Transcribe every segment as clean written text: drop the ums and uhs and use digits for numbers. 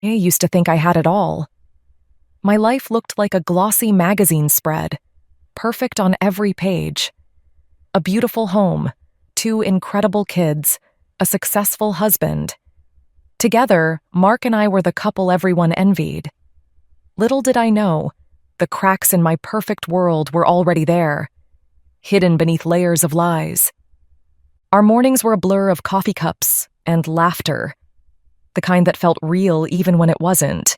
I used to think I had it all. My life looked like a glossy magazine spread, perfect on every page. A beautiful home, two incredible kids, a successful husband. Together, Mark and I were the couple everyone envied. Little did I know, the cracks in my perfect world were already there, hidden beneath layers of lies. Our mornings were a blur of coffee cups and laughter, the kind that felt real even when it wasn't.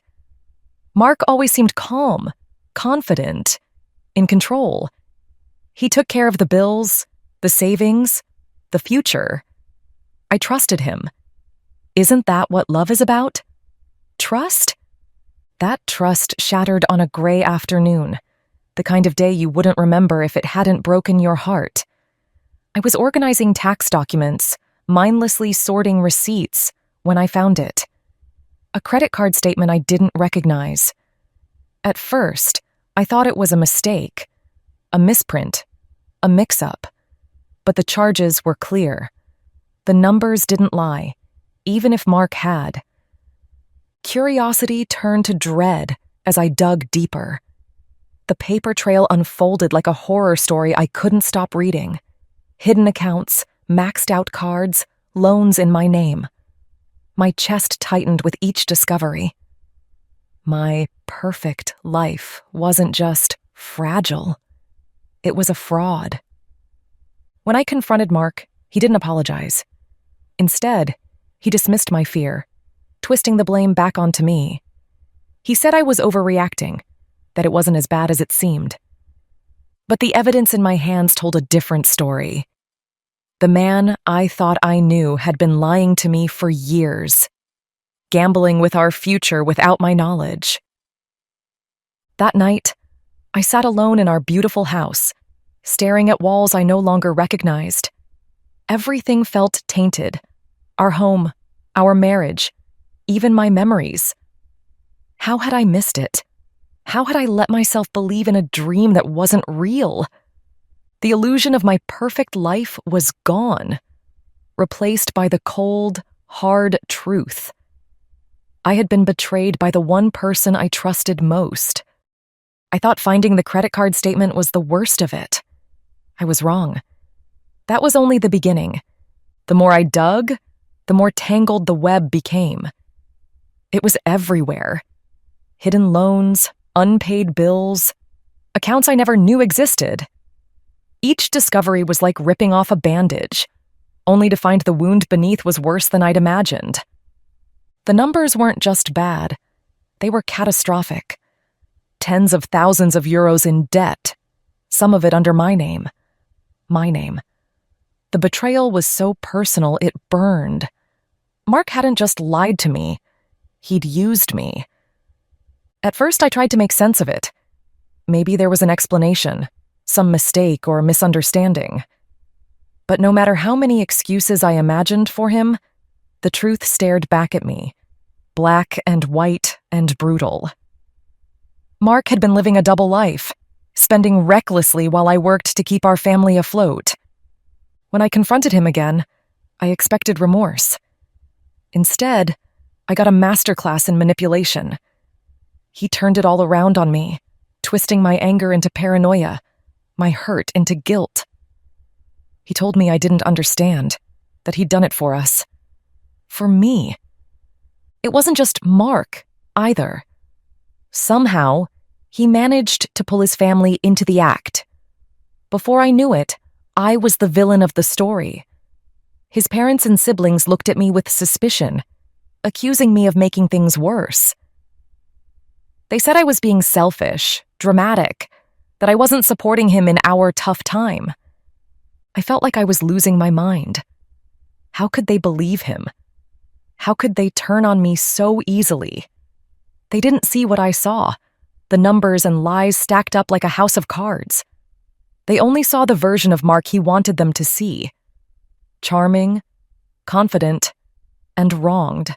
Mark always seemed calm, confident, in control. He took care of the bills, the savings, the future. I trusted him. Isn't that what love is about? Trust? That trust shattered on a gray afternoon, the kind of day you wouldn't remember if it hadn't broken your heart. I was organizing tax documents, mindlessly sorting receipts, when I found it. A credit card statement I didn't recognize. At first, I thought it was a mistake, a misprint, a mix-up. But the charges were clear. The numbers didn't lie, even if Mark had. Curiosity turned to dread as I dug deeper. The paper trail unfolded like a horror story I couldn't stop reading. Hidden accounts, maxed-out cards, loans in my name. My chest tightened with each discovery. My perfect life wasn't just fragile. It was a fraud. When I confronted Mark, he didn't apologize. Instead, he dismissed my fear, twisting the blame back onto me. He said I was overreacting, that it wasn't as bad as it seemed. But the evidence in my hands told a different story. The man I thought I knew had been lying to me for years, gambling with our future without my knowledge. That night, I sat alone in our beautiful house, staring at walls I no longer recognized. Everything felt tainted. Our home, our marriage, even my memories. How had I missed it? How had I let myself believe in a dream that wasn't real? The illusion of my perfect life was gone, replaced by the cold, hard truth. I had been betrayed by the one person I trusted most. I thought finding the credit card statement was the worst of it. I was wrong. That was only the beginning. The more I dug, the more tangled the web became. It was everywhere. Hidden loans, unpaid bills, accounts I never knew existed. Each discovery was like ripping off a bandage, only to find the wound beneath was worse than I'd imagined. The numbers weren't just bad, they were catastrophic. Tens of thousands of euros in debt, some of it under my name. My name. The betrayal was so personal it burned. Mark hadn't just lied to me, he'd used me. At first I tried to make sense of it. Maybe there was an explanation, some mistake or misunderstanding. But no matter how many excuses I imagined for him, the truth stared back at me, black and white and brutal. Mark had been living a double life, spending recklessly while I worked to keep our family afloat. When I confronted him again, I expected remorse. Instead, I got a masterclass in manipulation. He turned it all around on me, twisting my anger into paranoia, my hurt into guilt. He told me I didn't understand, that he'd done it for us. For me. It wasn't just Mark, either. Somehow, he managed to pull his family into the act. Before I knew it, I was the villain of the story. His parents and siblings looked at me with suspicion, accusing me of making things worse. They said I was being selfish, dramatic, that I wasn't supporting him in our tough time. I felt like I was losing my mind. How could they believe him? How could they turn on me so easily? They didn't see what I saw, the numbers and lies stacked up like a house of cards. They only saw the version of Mark he wanted them to see. Charming, confident, and wronged.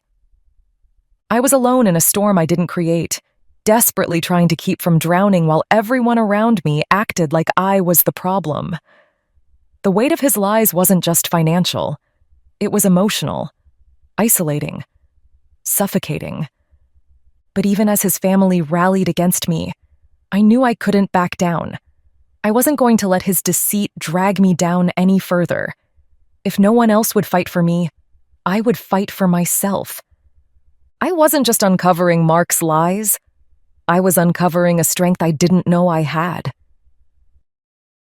I was alone in a storm I didn't create, desperately trying to keep from drowning while everyone around me acted like I was the problem. The weight of his lies wasn't just financial. It was emotional, isolating, suffocating. But even as his family rallied against me, I knew I couldn't back down. I wasn't going to let his deceit drag me down any further. If no one else would fight for me, I would fight for myself. I wasn't just uncovering Mark's lies. I was uncovering a strength I didn't know I had.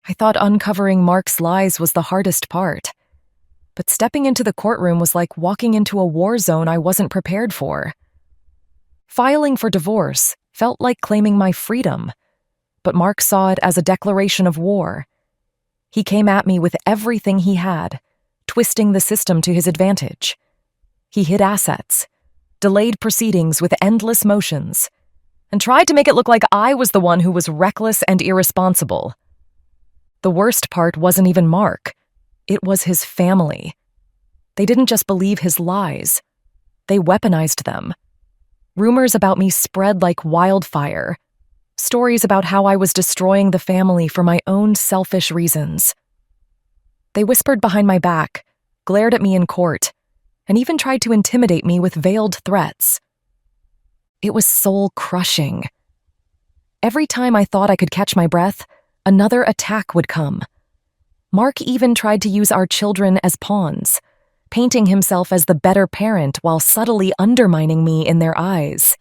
I thought uncovering Mark's lies was the hardest part. But stepping into the courtroom was like walking into a war zone I wasn't prepared for. Filing for divorce felt like claiming my freedom, but Mark saw it as a declaration of war. He came at me with everything he had, twisting the system to his advantage. He hid assets, delayed proceedings with endless motions, and tried to make it look like I was the one who was reckless and irresponsible. The worst part wasn't even Mark. It was his family. They didn't just believe his lies. They weaponized them. Rumors about me spread like wildfire. Stories about how I was destroying the family for my own selfish reasons. They whispered behind my back, glared at me in court, and even tried to intimidate me with veiled threats. It was soul-crushing. Every time I thought I could catch my breath, another attack would come. Mark even tried to use our children as pawns, painting himself as the better parent while subtly undermining me in their eyes.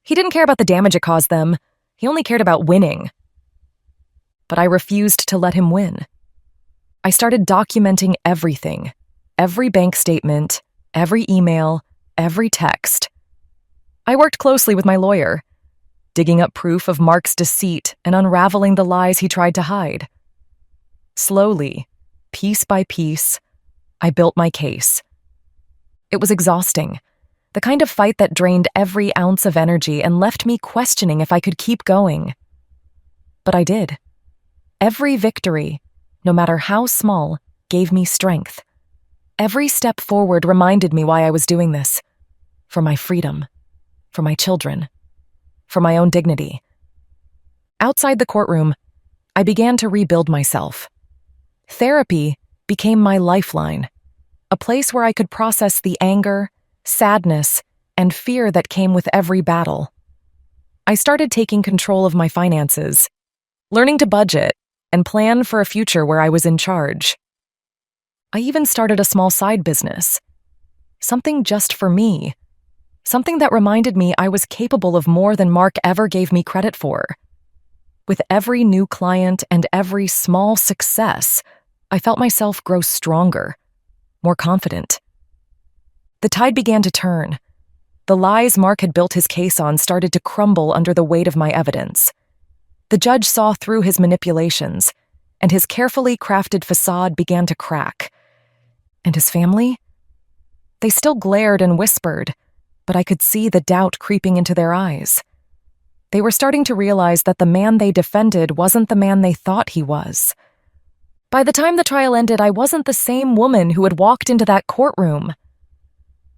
He didn't care about the damage it caused them. He only cared about winning. But I refused to let him win. I started documenting everything, every bank statement, every email, every text. I worked closely with my lawyer, digging up proof of Mark's deceit and unraveling the lies he tried to hide. Slowly, piece by piece, I built my case. It was exhausting, the kind of fight that drained every ounce of energy and left me questioning if I could keep going. But I did. Every victory, no matter how small, gave me strength. Every step forward reminded me why I was doing this. For my freedom. For my children. For my own dignity. Outside the courtroom, I began to rebuild myself. Therapy became my lifeline, a place where I could process the anger, sadness, and fear that came with every battle. I started taking control of my finances, learning to budget, and plan for a future where I was in charge. I even started a small side business, something just for me, something that reminded me I was capable of more than Mark ever gave me credit for. With every new client and every small success, I felt myself grow stronger, more confident. The tide began to turn. The lies Mark had built his case on started to crumble under the weight of my evidence. The judge saw through his manipulations, and his carefully crafted facade began to crack. And his family? They still glared and whispered, but I could see the doubt creeping into their eyes. They were starting to realize that the man they defended wasn't the man they thought he was. By the time the trial ended, I wasn't the same woman who had walked into that courtroom.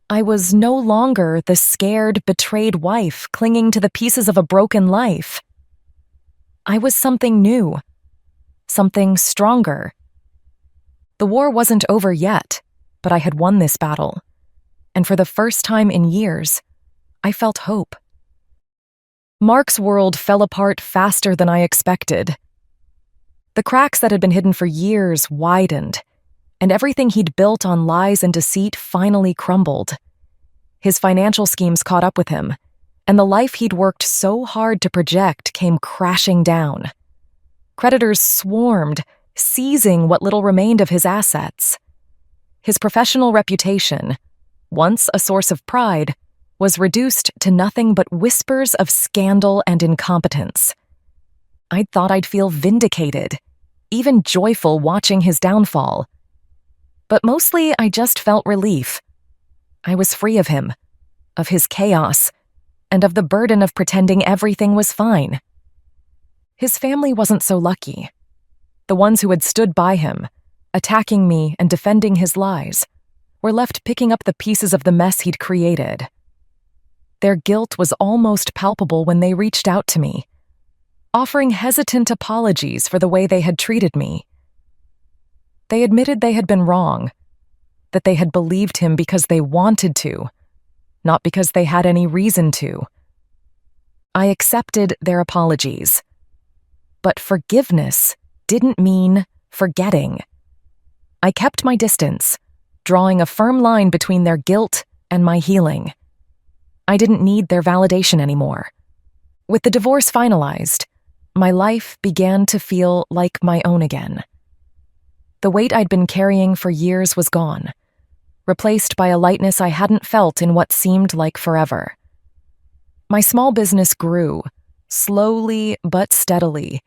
I was no longer the scared, betrayed wife clinging to the pieces of a broken life. I was something new, something stronger. The war wasn't over yet, but I had won this battle. And for the first time in years, I felt hope. Mark's world fell apart faster than I expected. The cracks that had been hidden for years widened, and everything he'd built on lies and deceit finally crumbled. His financial schemes caught up with him, and the life he'd worked so hard to project came crashing down. Creditors swarmed, seizing what little remained of his assets. His professional reputation, once a source of pride, was reduced to nothing but whispers of scandal and incompetence. I thought I'd feel vindicated, even joyful watching his downfall. But mostly I just felt relief. I was free of him, of his chaos, and of the burden of pretending everything was fine. His family wasn't so lucky. The ones who had stood by him, attacking me and defending his lies, were left picking up the pieces of the mess he'd created. Their guilt was almost palpable when they reached out to me, offering hesitant apologies for the way they had treated me. They admitted they had been wrong, that they had believed him because they wanted to, not because they had any reason to. I accepted their apologies. But forgiveness didn't mean forgetting. I kept my distance, drawing a firm line between their guilt and my healing. I didn't need their validation anymore. With the divorce finalized, my life began to feel like my own again. The weight I'd been carrying for years was gone, replaced by a lightness I hadn't felt in what seemed like forever. My small business grew, slowly but steadily,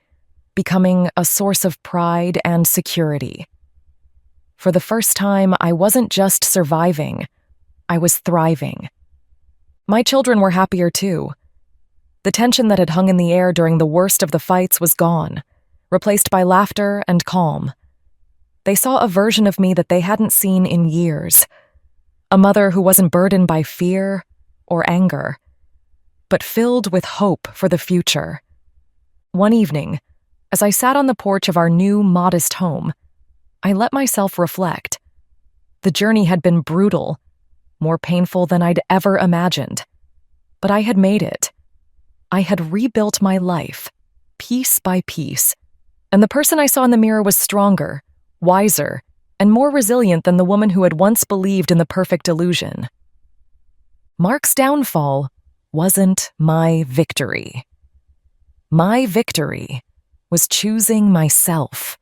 becoming a source of pride and security. For the first time, I wasn't just surviving, I was thriving. My children were happier too. The tension that had hung in the air during the worst of the fights was gone, replaced by laughter and calm. They saw a version of me that they hadn't seen in years, a mother who wasn't burdened by fear or anger, but filled with hope for the future. One evening, as I sat on the porch of our new, modest home, I let myself reflect. The journey had been brutal, more painful than I'd ever imagined. But I had made it. I had rebuilt my life, piece by piece, and the person I saw in the mirror was stronger, wiser, and more resilient than the woman who had once believed in the perfect illusion. Mark's downfall wasn't my victory. My victory was choosing myself,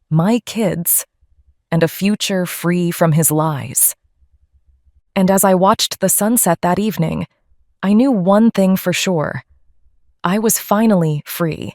my kids, and a future free from his lies. And as I watched the sunset that evening, I knew one thing for sure. I was finally free.